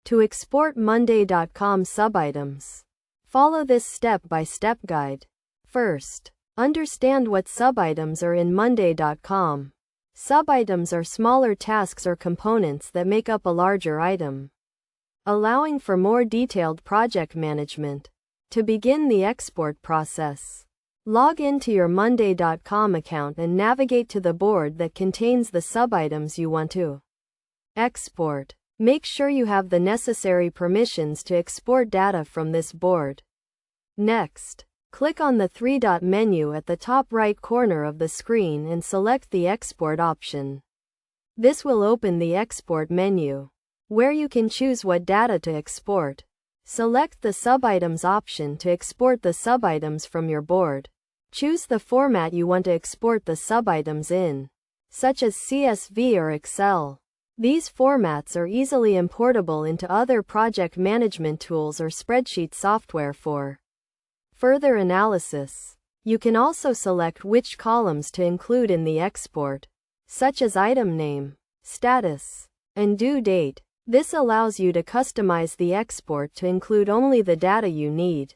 To export Monday.com subitems. Follow this step-by-step guide. First, understand what subitems are in Monday.com. Subitems are smaller tasks or components that make up a larger item, allowing for more detailed project management. To begin the export process, log into your Monday.com account and navigate to the board that contains the subitems you want to export. Make sure you have the necessary permissions to export data from this board. Next, click on the three-dot menu at the top right corner of the screen and select the Export option. This will open the Export menu, where you can choose what data to export. Select the Subitems option to export the subitems from your board. Choose the format you want to export the subitems in, such as CSV or Excel. These formats are easily importable into other project management tools or spreadsheet software for further analysis. You can also select which columns to include in the export, such as item name, status, and due date. This allows you to customize the export to include only the data you need.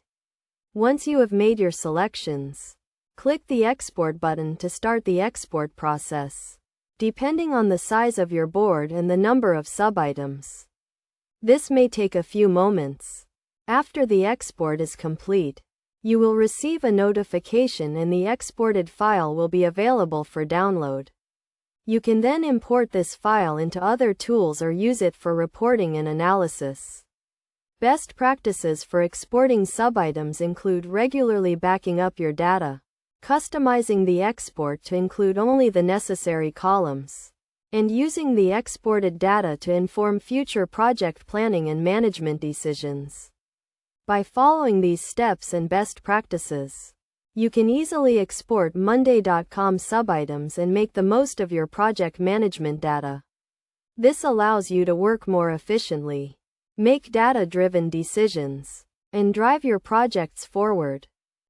Once you have made your selections, click the Export button to start the export process, depending on the size of your board and the number of subitems. This may take a few moments. After the export is complete, you will receive a notification and the exported file will be available for download. You can then import this file into other tools or use it for reporting and analysis. Best practices for exporting subitems include regularly backing up your data, customizing the export to include only the necessary columns, and using the exported data to inform future project planning and management decisions. By following these steps and best practices, you can easily export Monday.com subitems and make the most of your project management data. This allows you to work more efficiently, make data-driven decisions, and drive your projects forward.